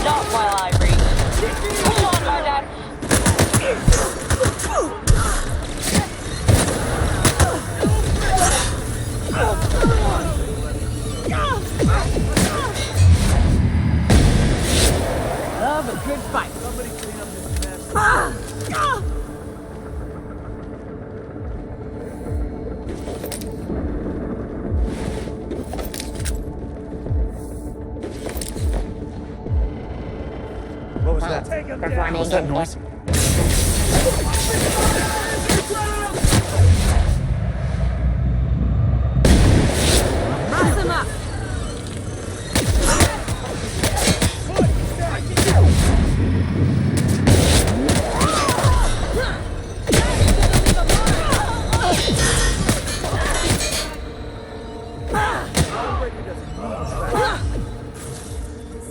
Not while I read. Hold on, my dad. Love a good fight. Somebody clean up this mess. What was that? Performing What's that noise? Rough him up.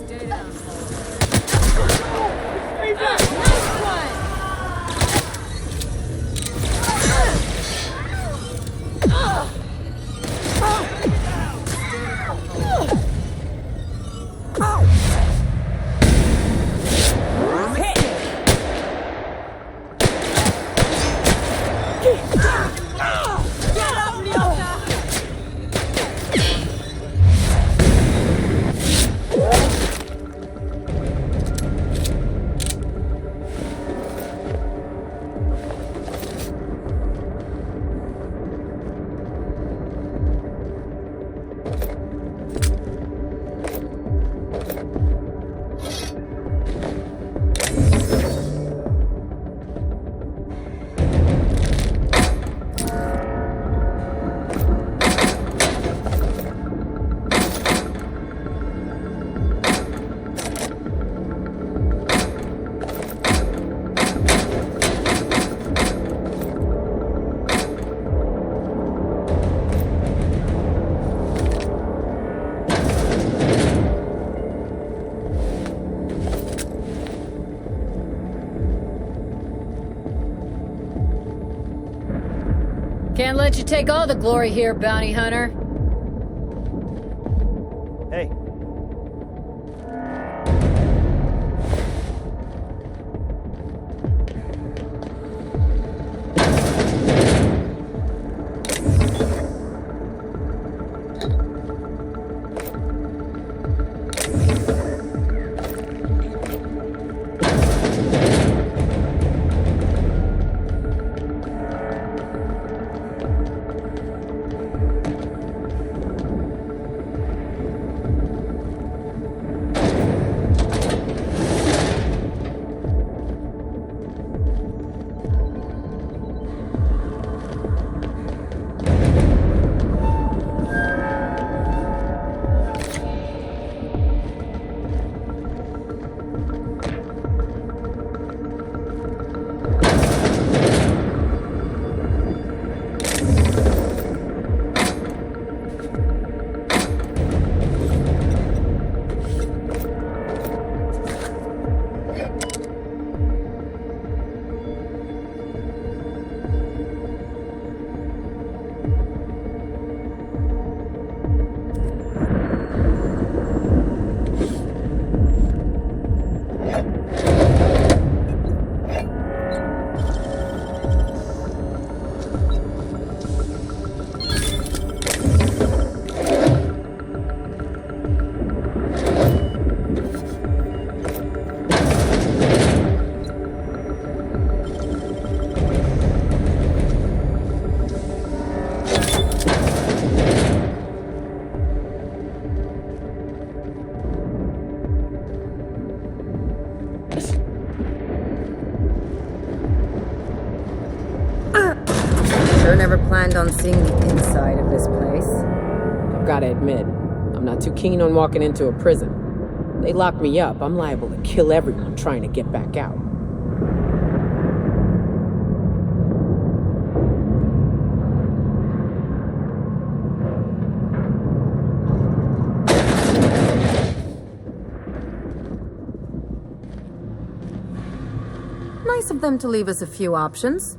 Stay down. Nice one. Get up, Leona. Can't let you take all the glory here, bounty hunter. Hey. Sure never planned on seeing the inside of this place. I've gotta admit, I'm not too keen on walking into a prison. They lock me up, I'm liable to kill everyone trying to get back out. Nice of them to leave us a few options.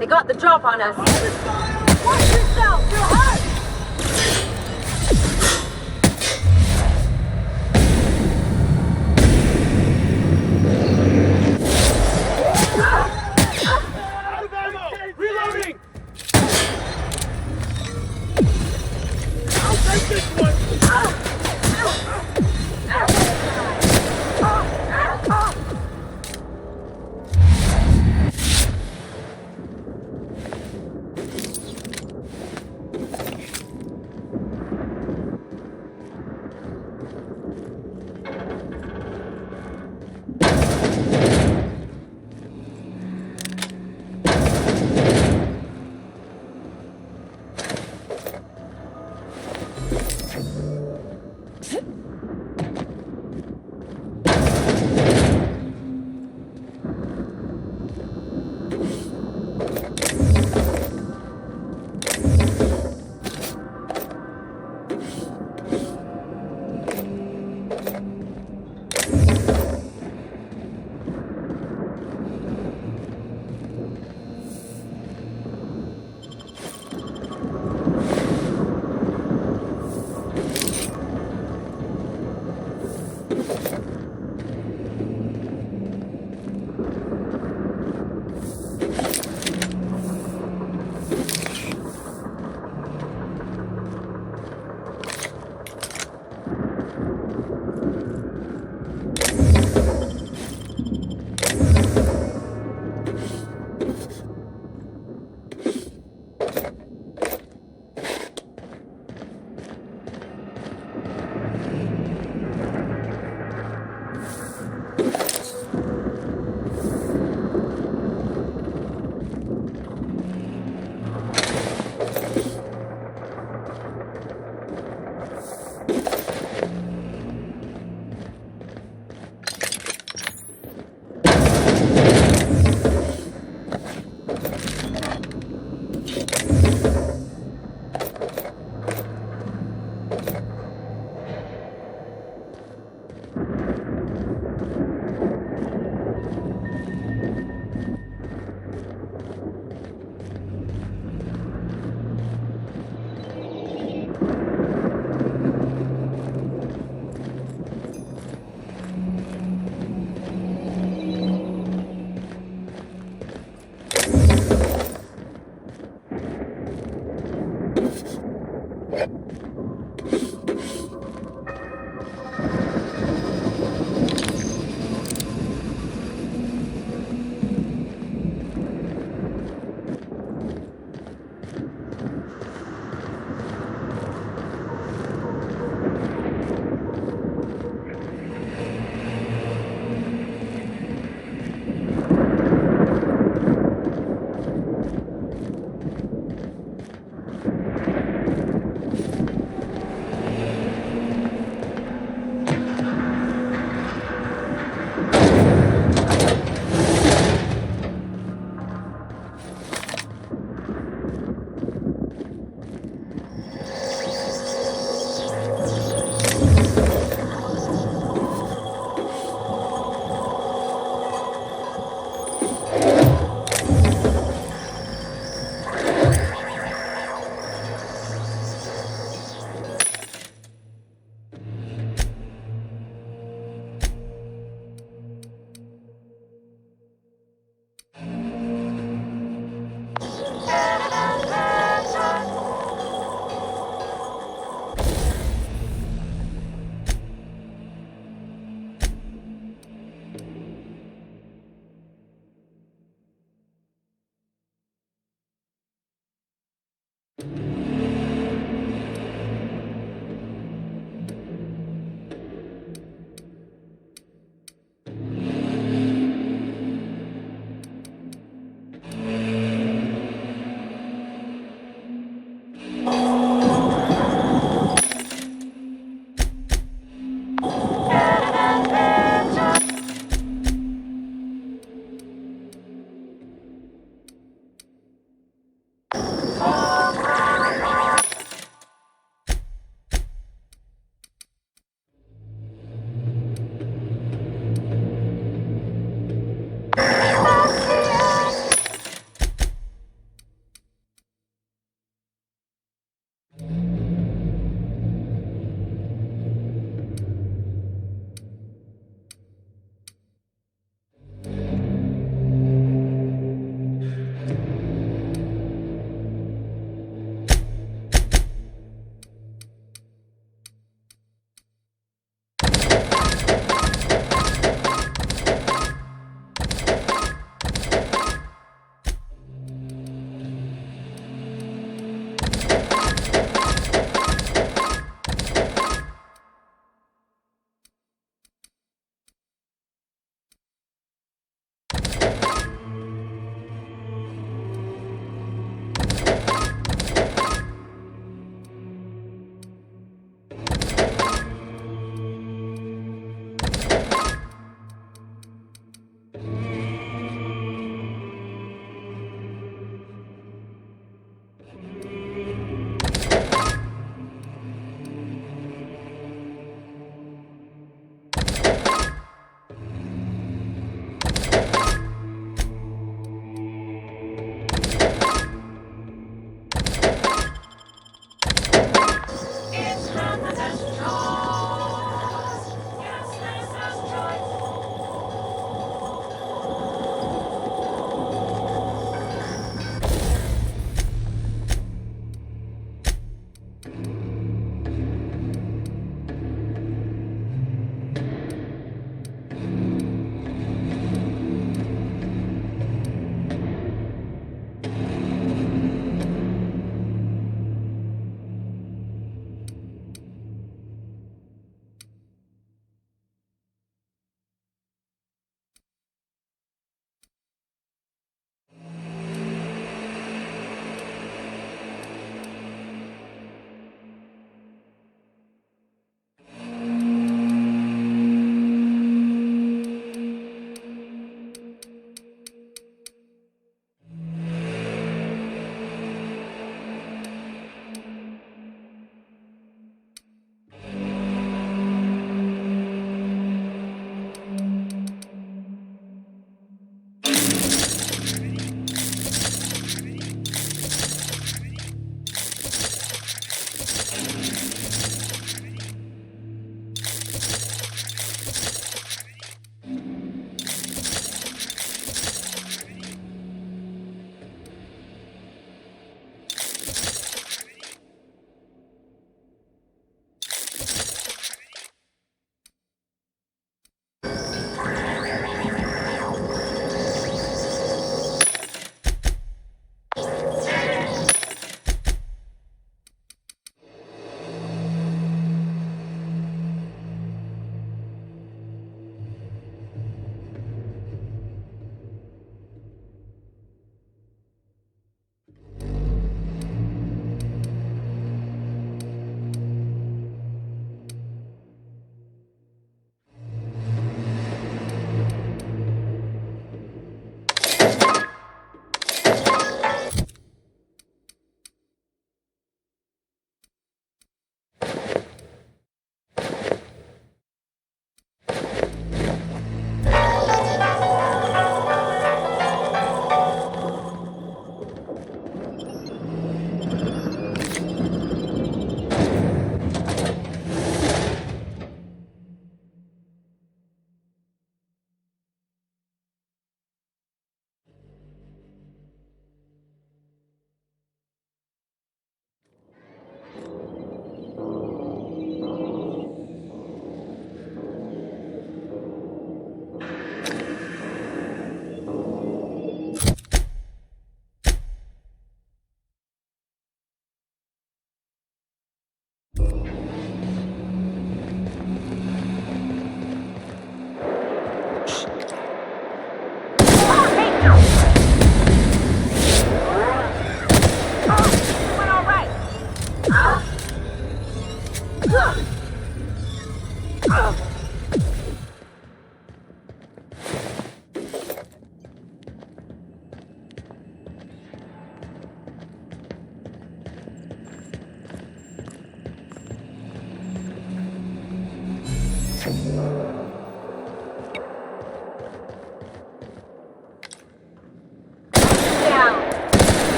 They got the drop on us. Watch yourself! You're hurt! Out of ammo! Reloading! I'll take this one!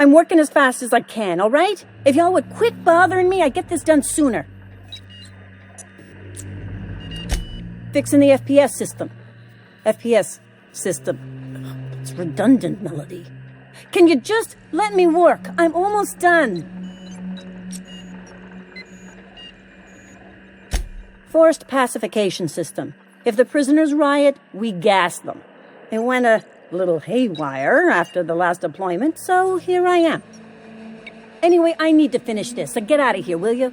I'm working as fast as I can, all right? If y'all would quit bothering me, I'd get this done sooner. Fixing the FPS system. FPS system. It's redundant, Melody. Can you just let me work? I'm almost done. Forced pacification system. If the prisoners riot, we gas them. It went a little haywire after the last deployment, so here I am. Anyway, I need to finish this, so get out of here, will you?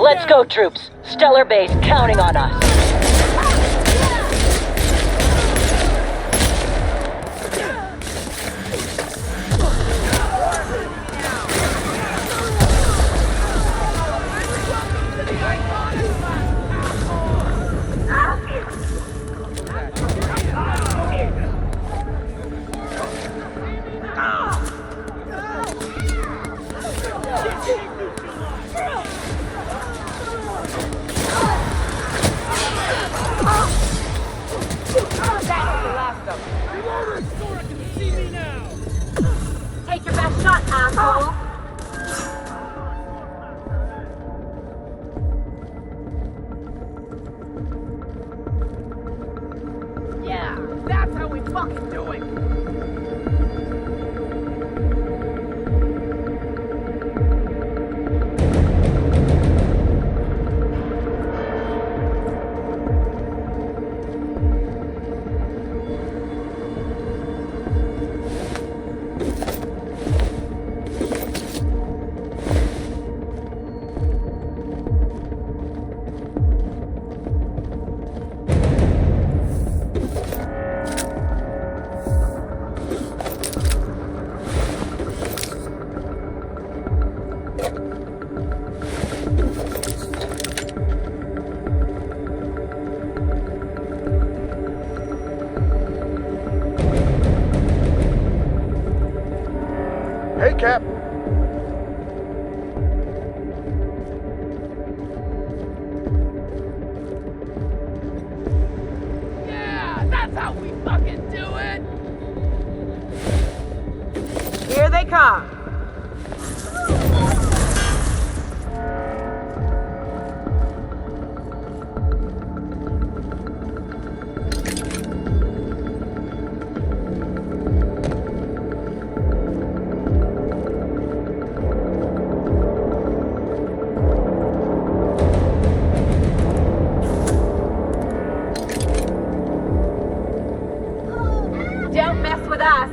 Let's go, troops. Stellar Base counting on us. Take your best shot, asshole. Yeah, that's how we fucking do it. Hey, Cap. Yeah, that's how we fucking do it. Here they come. Don't mess with us.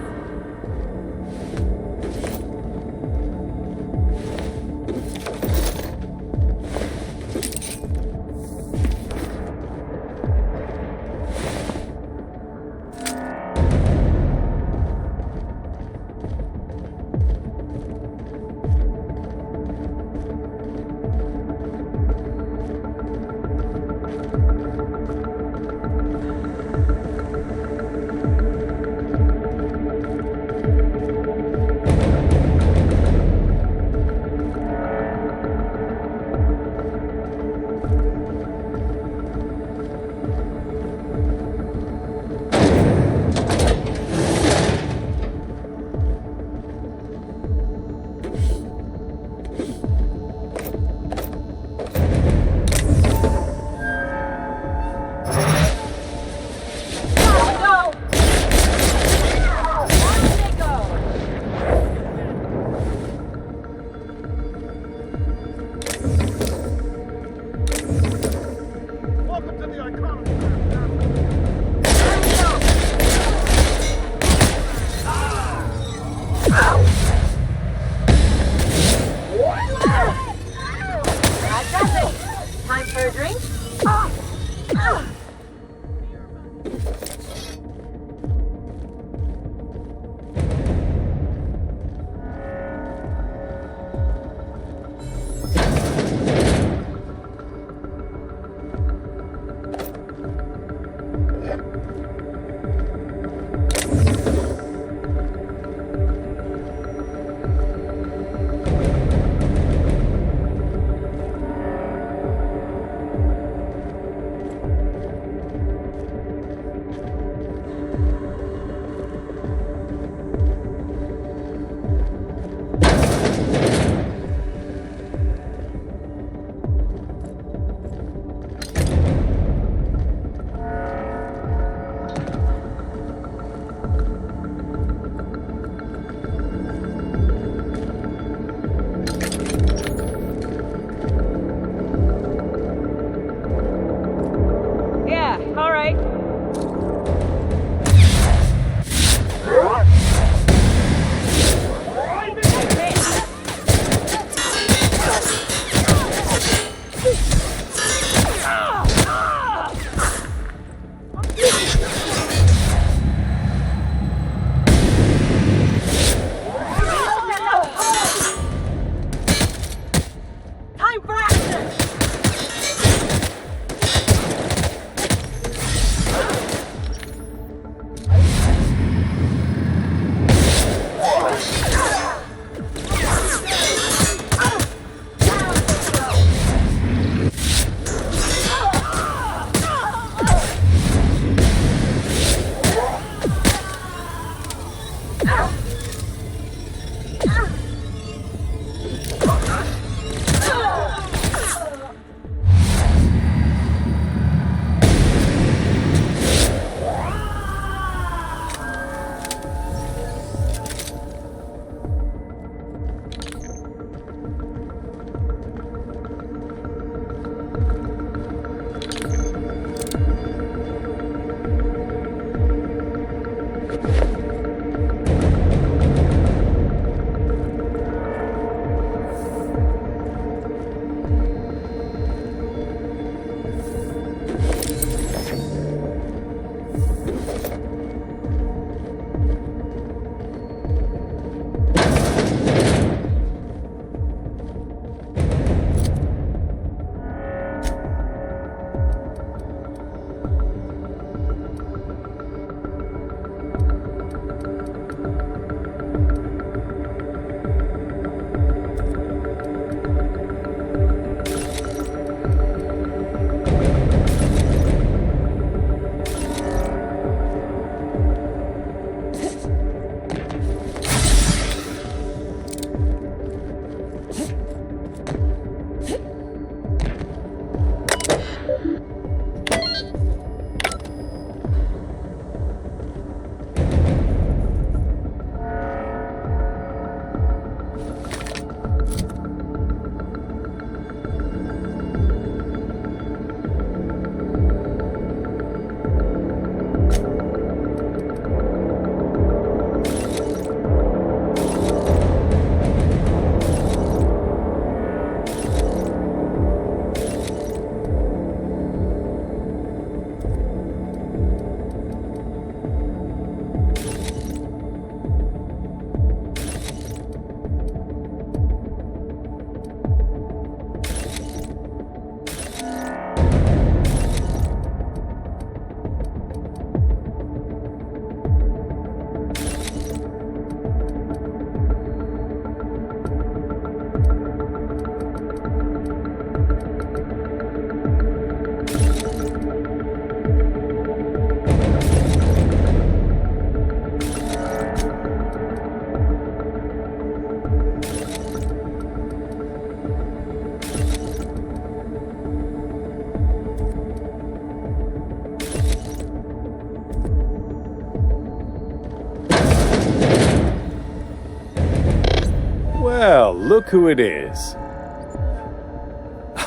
Well, look who it is.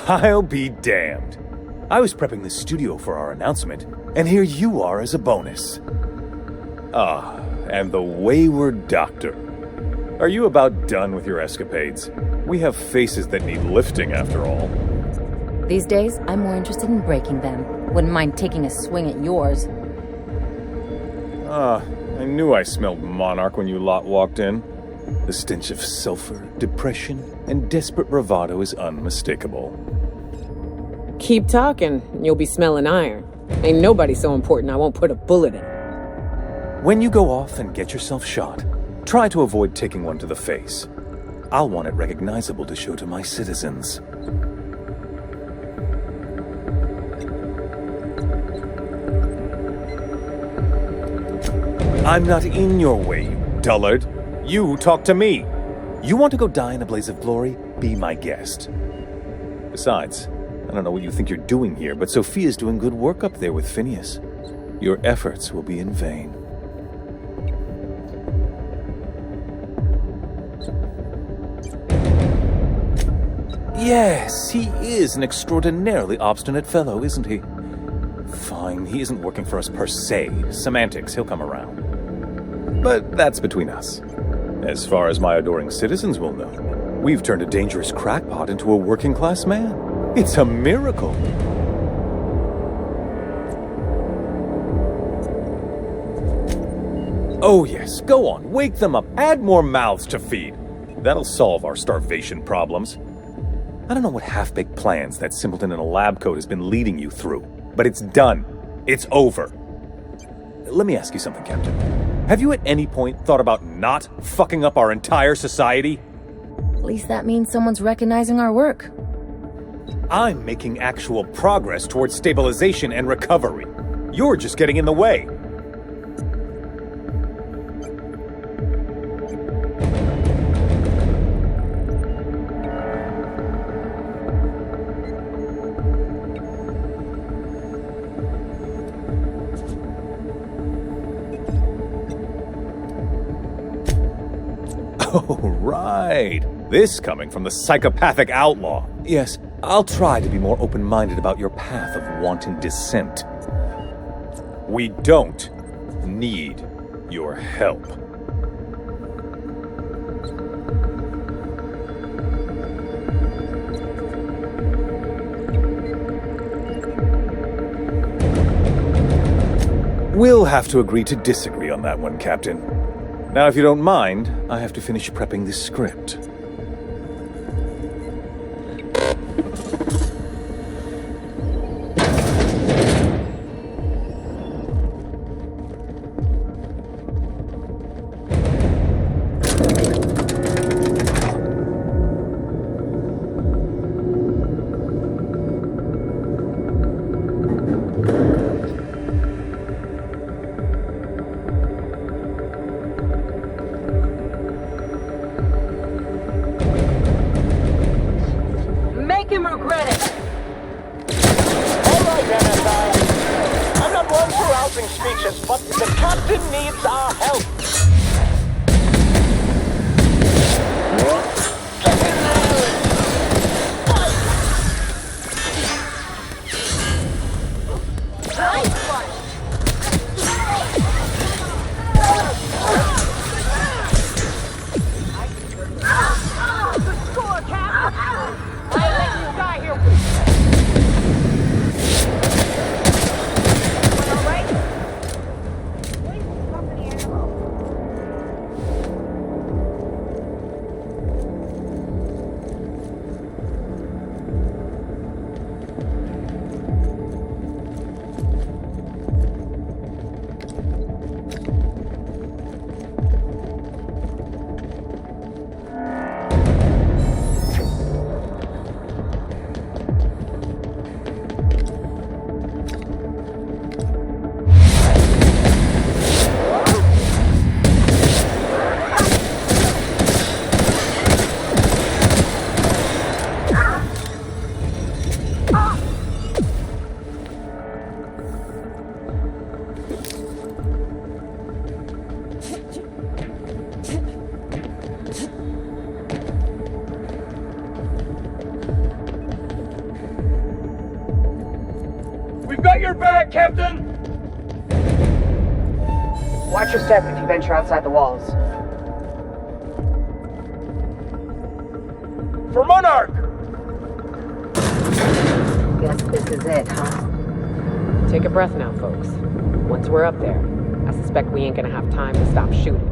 I'll be damned. I was prepping the studio for our announcement, and here you are as a bonus. Ah, and the wayward doctor. Are you about done with your escapades? We have faces that need lifting after all. These days, I'm more interested in breaking them. Wouldn't mind taking a swing at yours. I knew I smelled Monarch when you lot walked in. The stench of sulfur, depression, and desperate bravado is unmistakable. Keep talking, and you'll be smelling iron. Ain't nobody so important I won't put a bullet in. When you go off and get yourself shot, try to avoid taking one to the face. I'll want it recognizable to show to my citizens. I'm not in your way, you dullard. You talk to me. You want to go die in a blaze of glory? Be my guest. Besides, I don't know what you think you're doing here, but Sophia's doing good work up there with Phineas. Your efforts will be in vain. Yes, he is an extraordinarily obstinate fellow, isn't he? Fine, he isn't working for us per se. Semantics, he'll come around. But that's between us. As far as my adoring citizens will know, we've turned a dangerous crackpot into a working-class man. It's a miracle. Oh yes, go on, wake them up, add more mouths to feed. That'll solve our starvation problems. I don't know what half-baked plans that simpleton in a lab coat has been leading you through, but it's done. It's over. Let me ask you something, Captain. Have you at any point thought about not fucking up our entire society? At least that means someone's recognizing our work. I'm making actual progress towards stabilization and recovery. You're just getting in the way. Oh, right. This coming from the psychopathic outlaw. Yes, I'll try to be more open-minded about your path of wanton dissent. We don't need your help. We'll have to agree to disagree on that one, Captain. Now, if you don't mind, I have to finish prepping this script. Make him regret it. All right, NSI. I'm not one for rousing speeches, but the captain needs our help. Get in there! Nice one. Good score, Cap. I ain't letting you die here. All right? Company animal. We've got your back, Captain! Watch your step if you venture outside the walls. For Monarch! Guess this is it, huh? Take a breath now, folks. Once we're up there, I suspect we ain't gonna have time to stop shooting.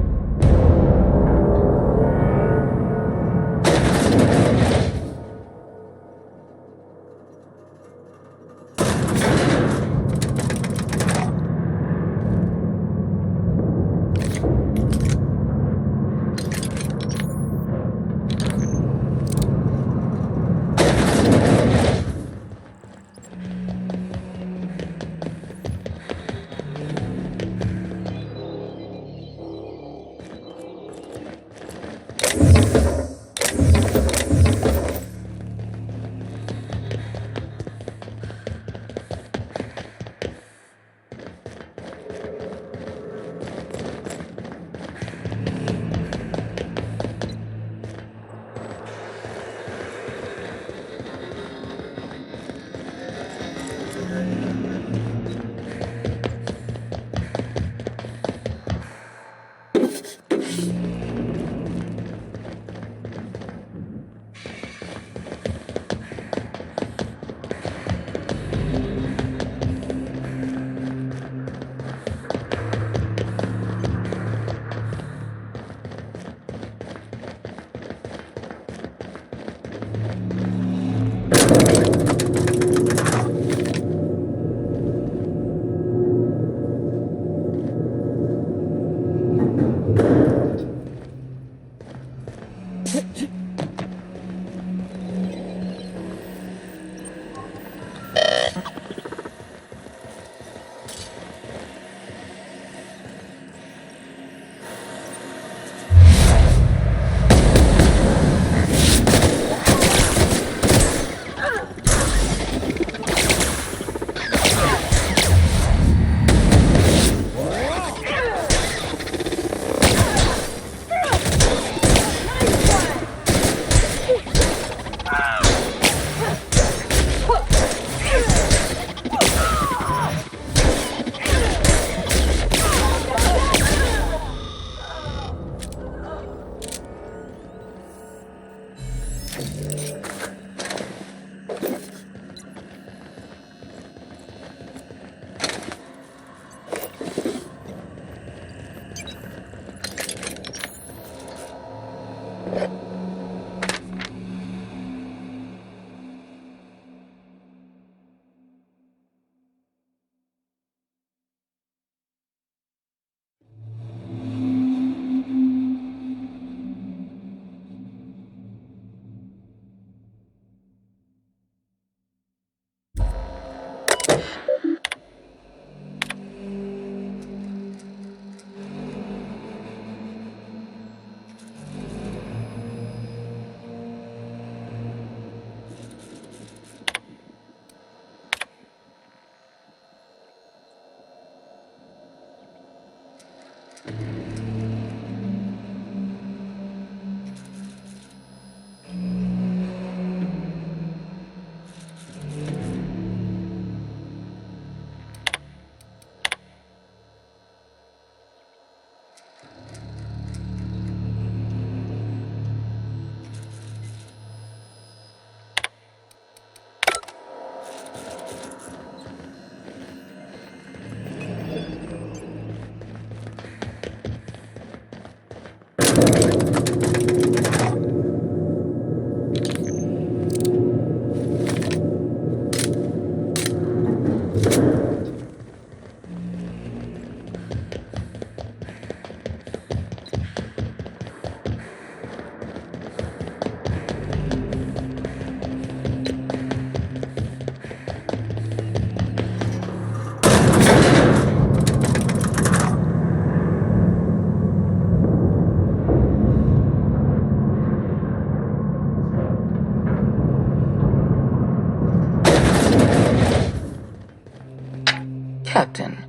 Captain,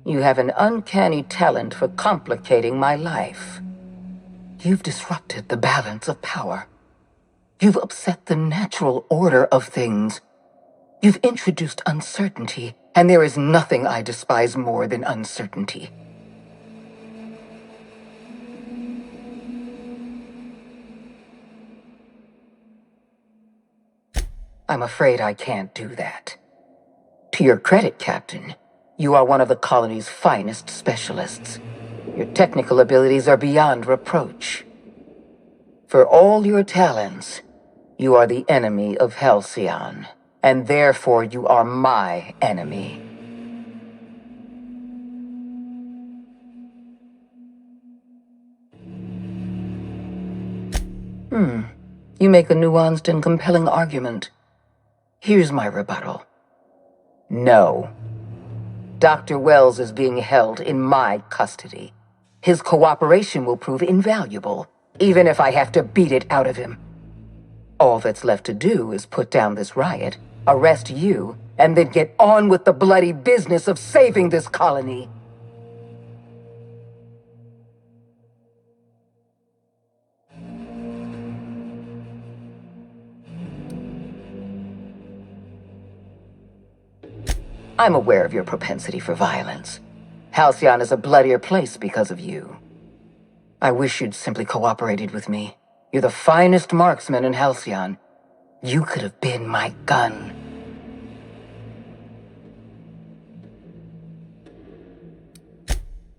you have an uncanny talent for complicating my life. You've disrupted the balance of power. You've upset the natural order of things. You've introduced uncertainty, and there is nothing I despise more than uncertainty. I'm afraid I can't do that. To your credit, Captain, you are one of the colony's finest specialists. Your technical abilities are beyond reproach. For all your talents, you are the enemy of Halcyon, and therefore you are my enemy. You make a nuanced and compelling argument. Here's my rebuttal. No. Dr. Wells is being held in my custody. His cooperation will prove invaluable, even if I have to beat it out of him. All that's left to do is put down this riot, arrest you, and then get on with the bloody business of saving this colony. I'm aware of your propensity for violence. Halcyon is a bloodier place because of you. I wish you'd simply cooperated with me. You're the finest marksman in Halcyon. You could have been my gun.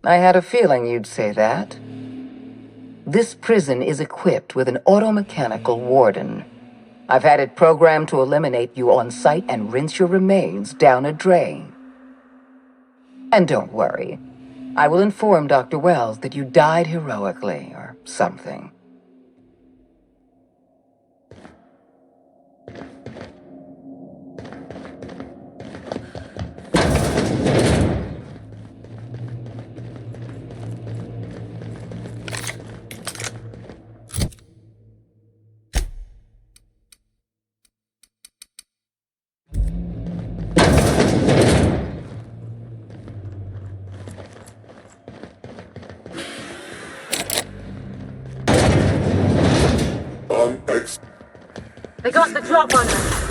I had a feeling you'd say that. This prison is equipped with an automechanical warden. I've had it programmed to eliminate you on sight and rinse your remains down a drain. And don't worry, I will inform Dr. Wells that you died heroically or something. They got the drop on us.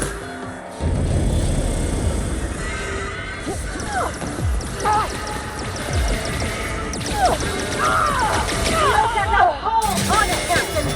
Look at the hole on it, Captain!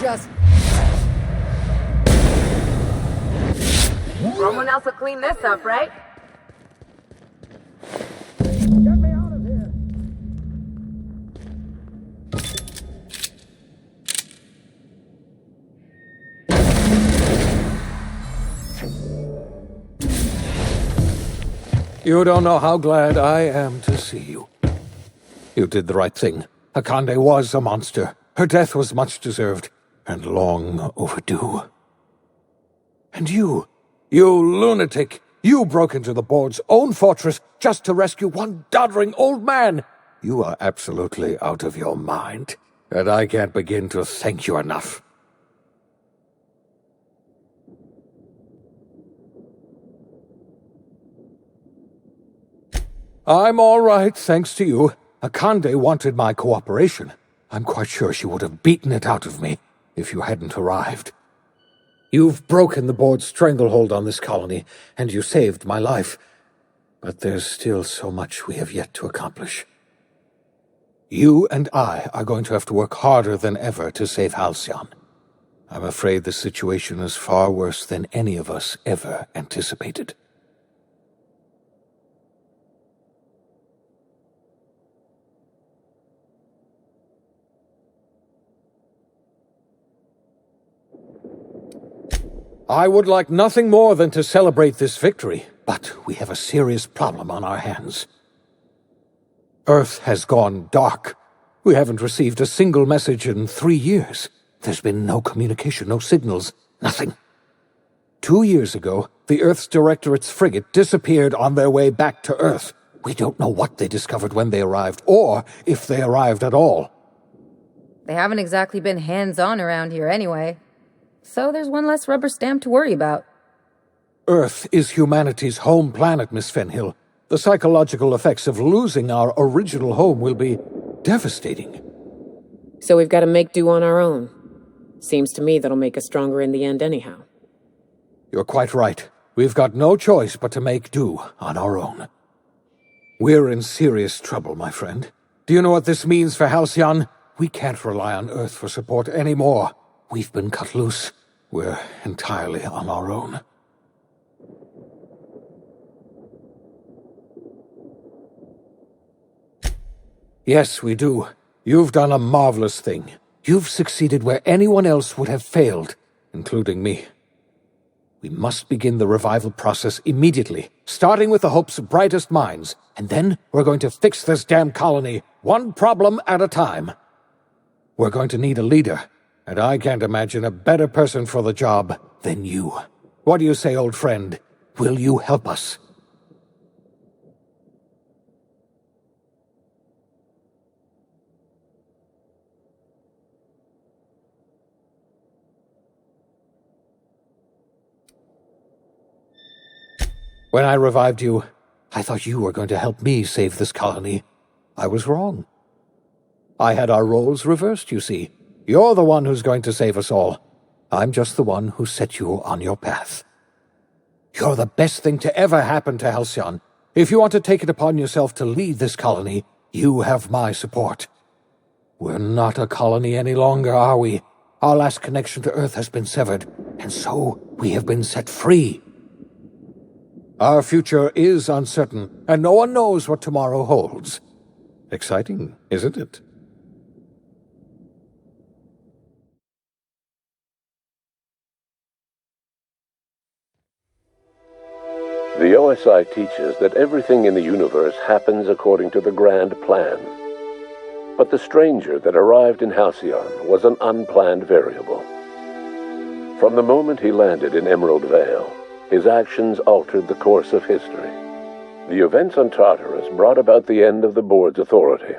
just... Someone else will clean this up, right? Get me out of here! You don't know how glad I am to see you. You did the right thing. Akande was a monster. Her death was much deserved, and long overdue. And you lunatic, you broke into the board's own fortress just to rescue one doddering old man. You are absolutely out of your mind, and I can't begin to thank you enough. I'm all right, thanks to you. Akande wanted my cooperation. I'm quite sure she would have beaten it out of me if you hadn't arrived. You've broken the board's stranglehold on this colony, and you saved my life. But there's still so much we have yet to accomplish. You and I are going to have to work harder than ever to save Halcyon. I'm afraid the situation is far worse than any of us ever anticipated. I would like nothing more than to celebrate this victory, but we have a serious problem on our hands. Earth has gone dark. We haven't received a single message in 3 years. There's been no communication, no signals, nothing. 2 years ago, the Earth's Directorate's frigate disappeared on their way back to Earth. We don't know what they discovered when they arrived, or if they arrived at all. They haven't exactly been hands-on around here anyway. So there's one less rubber stamp to worry about. Earth is humanity's home planet, Miss Fenhill. The psychological effects of losing our original home will be devastating. So we've got to make do on our own. Seems to me that'll make us stronger in the end anyhow. You're quite right. We've got no choice but to make do on our own. We're in serious trouble, my friend. Do you know what this means for Halcyon? We can't rely on Earth for support anymore. We've been cut loose. We're entirely on our own. Yes, we do. You've done a marvelous thing. You've succeeded where anyone else would have failed, including me. We must begin the revival process immediately, starting with the Hope's brightest minds, and then we're going to fix this damn colony, one problem at a time. We're going to need a leader. And I can't imagine a better person for the job than you. What do you say, old friend? Will you help us? When I revived you, I thought you were going to help me save this colony. I was wrong. I had our roles reversed, you see. You're the one who's going to save us all. I'm just the one who set you on your path. You're the best thing to ever happen to Halcyon. If you want to take it upon yourself to lead this colony, you have my support. We're not a colony any longer, are we? Our last connection to Earth has been severed, and so we have been set free. Our future is uncertain, and no one knows what tomorrow holds. Exciting, isn't it? The OSI teaches that everything in the universe happens according to the grand plan. But the stranger that arrived in Halcyon was an unplanned variable. From the moment he landed in Emerald Vale, his actions altered the course of history. The events on Tartarus brought about the end of the board's authority.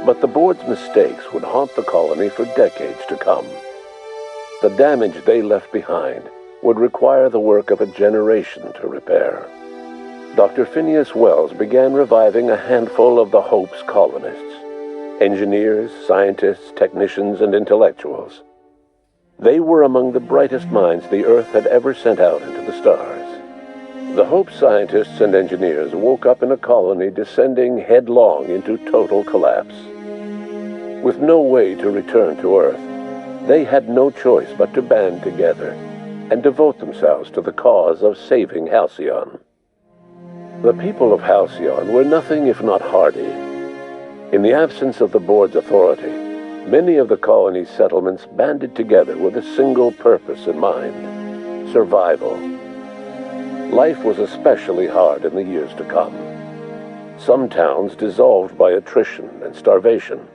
But the board's mistakes would haunt the colony for decades to come. The damage they left behind would require the work of a generation to repair. Dr. Phineas Wells began reviving a handful of the Hope's colonists, engineers, scientists, technicians, and intellectuals. They were among the brightest minds the Earth had ever sent out into the stars. The Hope scientists and engineers woke up in a colony descending headlong into total collapse. With no way to return to Earth, they had no choice but to band together and devote themselves to the cause of saving Halcyon. The people of Halcyon were nothing if not hardy. In the absence of the board's authority, many of the colony's settlements banded together with a single purpose in mind: survival. Life was especially hard in the years to come. Some towns dissolved by attrition and starvation,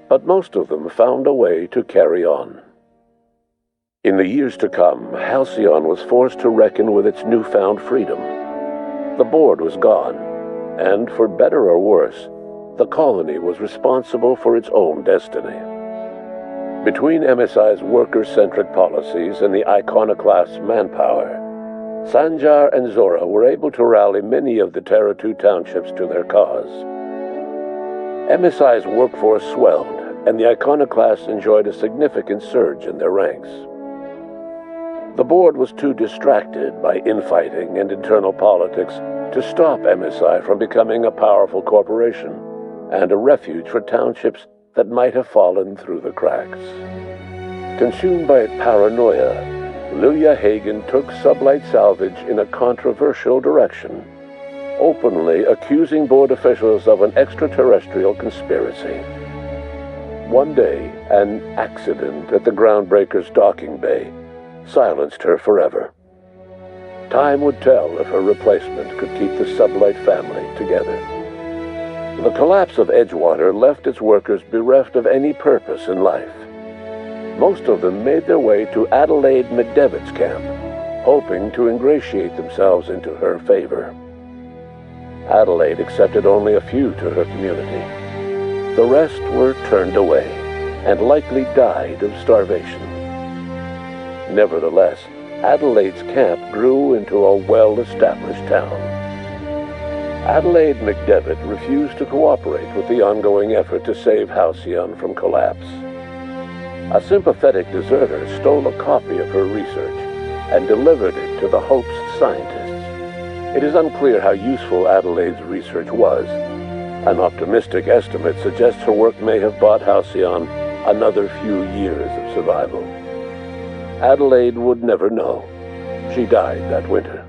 but most of them found a way to carry on. In the years to come, Halcyon was forced to reckon with its newfound freedom. The board was gone, and for better or worse, the colony was responsible for its own destiny. Between MSI's worker-centric policies and the iconoclast's manpower, Sanjar and Zora were able to rally many of the Terra 2 townships to their cause. MSI's workforce swelled, and the iconoclasts enjoyed a significant surge in their ranks. The board was too distracted by infighting and internal politics to stop MSI from becoming a powerful corporation and a refuge for townships that might have fallen through the cracks. Consumed by paranoia, Lilia Hagen took Sublight Salvage in a controversial direction, openly accusing board officials of an extraterrestrial conspiracy. One day, an accident at the Groundbreaker's docking bay silenced her forever. Time would tell if her replacement could keep the Sublight family together. The collapse of Edgewater left its workers bereft of any purpose in life. Most of them made their way to Adelaide McDevitt's camp, hoping to ingratiate themselves into her favor. Adelaide accepted only a few to her community. The rest were turned away and likely died of starvation. Nevertheless, Adelaide's camp grew into a well-established town. Adelaide McDevitt refused to cooperate with the ongoing effort to save Halcyon from collapse. A sympathetic deserter stole a copy of her research and delivered it to the Hope's scientists. It is unclear how useful Adelaide's research was. An optimistic estimate suggests her work may have bought Halcyon another few years of survival. Adelaide would never know. She died that winter.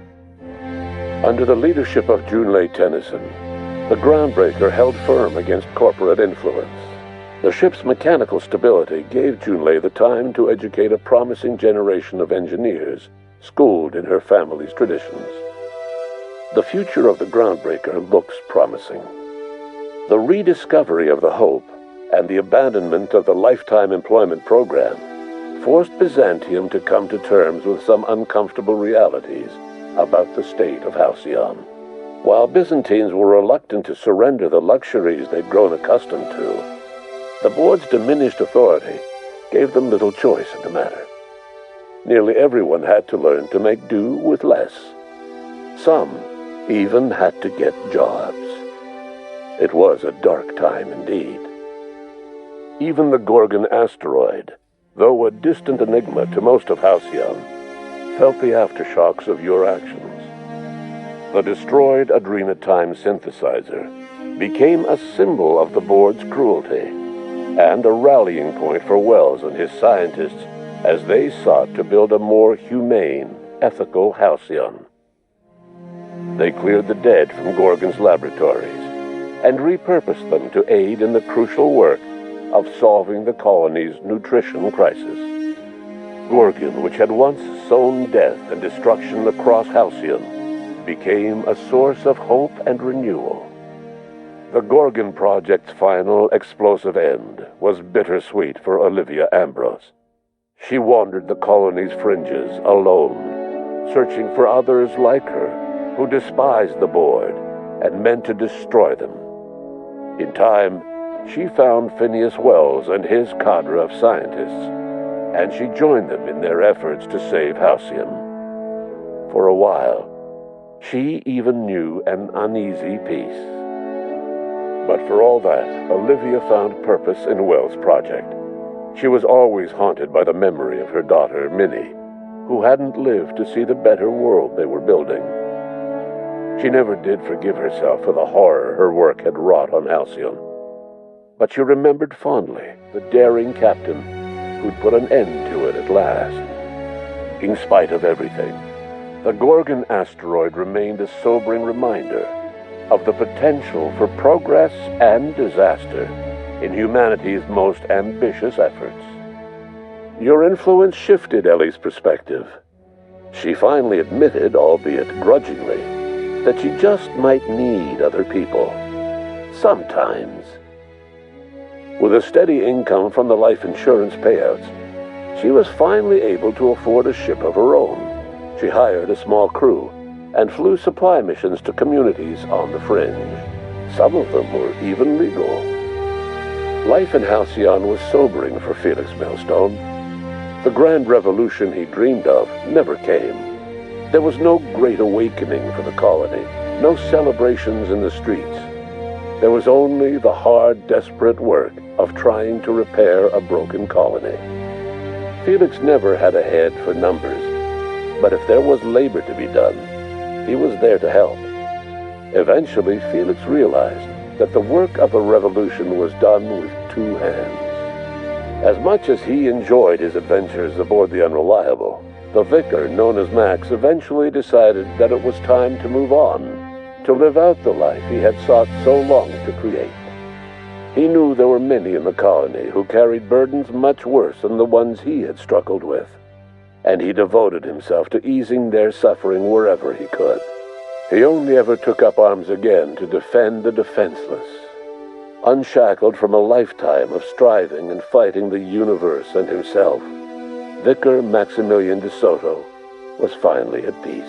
Under the leadership of Junlei Tennyson, the Groundbreaker held firm against corporate influence. The ship's mechanical stability gave Junlei the time to educate a promising generation of engineers, schooled in her family's traditions. The future of the Groundbreaker looks promising. The rediscovery of the Hope and the abandonment of the lifetime employment program forced Byzantium to come to terms with some uncomfortable realities about the state of Halcyon. While Byzantines were reluctant to surrender the luxuries they'd grown accustomed to, the board's diminished authority gave them little choice in the matter. Nearly everyone had to learn to make do with less. Some even had to get jobs. It was a dark time indeed. Even the Gorgon asteroid, though a distant enigma to most of Halcyon, felt the aftershocks of your actions. The destroyed Adrenatime synthesizer became a symbol of the board's cruelty and a rallying point for Wells and his scientists as they sought to build a more humane, ethical Halcyon. They cleared the dead from Gorgon's laboratories and repurposed them to aid in the crucial work of solving the colony's nutrition crisis. Gorgon, which had once sown death and destruction across Halcyon, became a source of hope and renewal. The Gorgon Project's final explosive end was bittersweet for Olivia Ambrose. She wandered the colony's fringes alone, searching for others like her who despised the board and meant to destroy them. In time, she found Phineas Wells and his cadre of scientists, and she joined them in their efforts to save Halcyon. For a while, she even knew an uneasy peace. But for all that, Olivia found purpose in Wells' project. She was always haunted by the memory of her daughter, Minnie, who hadn't lived to see the better world they were building. She never did forgive herself for the horror her work had wrought on Halcyon. But she remembered fondly the daring captain who'd put an end to it at last. In spite of everything, the Gorgon asteroid remained a sobering reminder of the potential for progress and disaster in humanity's most ambitious efforts. Your influence shifted Ellie's perspective. She finally admitted, albeit grudgingly, that she just might need other people. Sometimes. With a steady income from the life insurance payouts, she was finally able to afford a ship of her own. She hired a small crew and flew supply missions to communities on the fringe. Some of them were even legal. Life in Halcyon was sobering for Felix Millstone. The grand revolution he dreamed of never came. There was no great awakening for the colony, no celebrations in the streets. There was only the hard, desperate work of trying to repair a broken colony. Felix never had a head for numbers, but if there was labor to be done, he was there to help. Eventually, Felix realized that the work of a revolution was done with two hands. As much as he enjoyed his adventures aboard the Unreliable, the vicar, known as Max, eventually decided that it was time to move on, to live out the life he had sought so long to create. He knew there were many in the colony who carried burdens much worse than the ones he had struggled with, and he devoted himself to easing their suffering wherever he could. He only ever took up arms again to defend the defenseless. Unshackled from a lifetime of striving and fighting the universe and himself, Vicar Maximilian de Soto was finally at peace.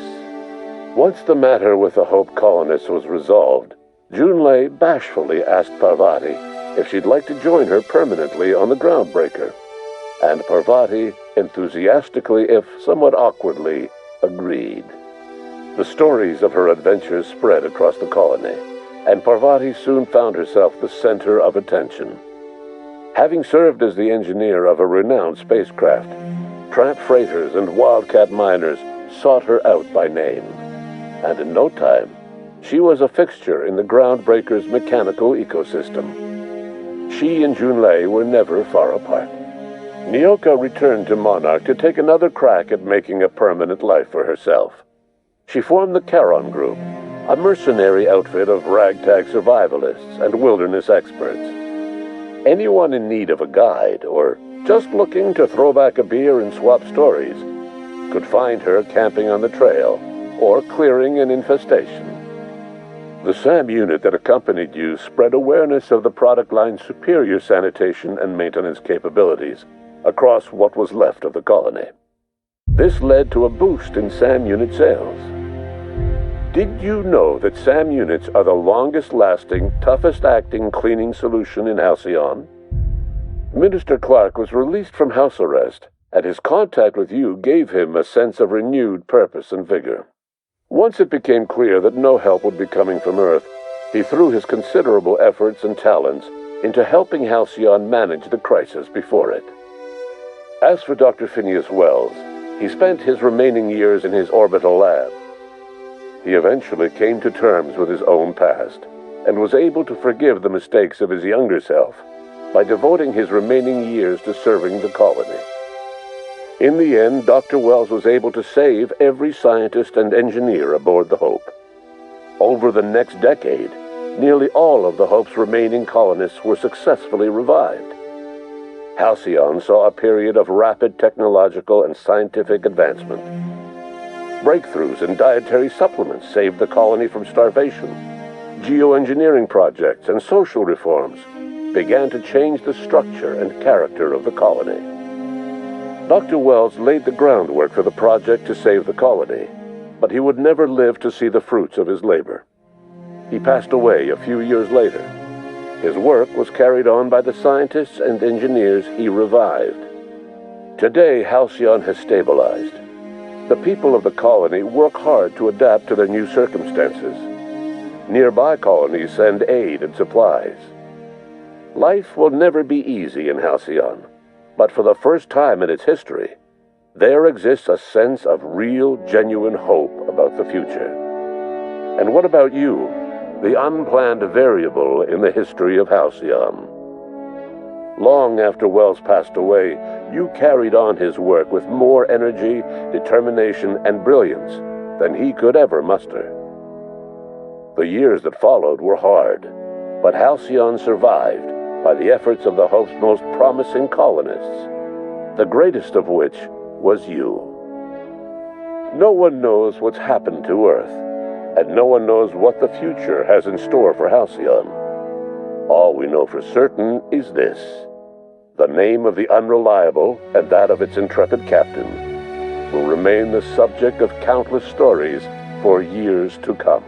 Once the matter with the Hope colonists was resolved, Junlei bashfully asked Parvati if she'd like to join her permanently on the Groundbreaker, and Parvati enthusiastically, if somewhat awkwardly, agreed. The stories of her adventures spread across the colony, and Parvati soon found herself the center of attention. Having served as the engineer of a renowned spacecraft, tramp freighters and wildcat miners sought her out by name, and in no time, she was a fixture in the Groundbreaker's mechanical ecosystem. She and Junlei were never far apart. Nyoka returned to Monarch to take another crack at making a permanent life for herself. She formed the Charon Group, a mercenary outfit of ragtag survivalists and wilderness experts. Anyone in need of a guide, or just looking to throw back a beer and swap stories, could find her camping on the trail or clearing an infestation. The SAM unit that accompanied you spread awareness of the product line's superior sanitation and maintenance capabilities across what was left of the colony. This led to a boost in SAM unit sales. Did you know that SAM units are the longest-lasting, toughest-acting cleaning solution in Halcyon? Minister Clark was released from house arrest, and his contact with you gave him a sense of renewed purpose and vigor. Once it became clear that no help would be coming from Earth, he threw his considerable efforts and talents into helping Halcyon manage the crisis before it. As for Dr. Phineas Wells, he spent his remaining years in his orbital lab. He eventually came to terms with his own past and was able to forgive the mistakes of his younger self by devoting his remaining years to serving the colony. In the end, Dr. Wells was able to save every scientist and engineer aboard the Hope. Over the next decade, nearly all of the Hope's remaining colonists were successfully revived. Halcyon saw a period of rapid technological and scientific advancement. Breakthroughs in dietary supplements saved the colony from starvation. Geoengineering projects and social reforms began to change the structure and character of the colony. Dr. Wells laid the groundwork for the project to save the colony, but he would never live to see the fruits of his labor. He passed away a few years later. His work was carried on by the scientists and engineers he revived. Today, Halcyon has stabilized. The people of the colony work hard to adapt to their new circumstances. Nearby colonies send aid and supplies. Life will never be easy in Halcyon, but for the first time in its history, there exists a sense of real, genuine hope about the future. And what about you, the unplanned variable in the history of Halcyon? Long after Wells passed away, you carried on his work with more energy, determination, and brilliance than he could ever muster. The years that followed were hard, but Halcyon survived by the efforts of the Hope's most promising colonists, the greatest of which was you. No one knows what's happened to Earth, and no one knows what the future has in store for Halcyon. All we know for certain is this: the name of the Unreliable and that of its intrepid captain will remain the subject of countless stories for years to come.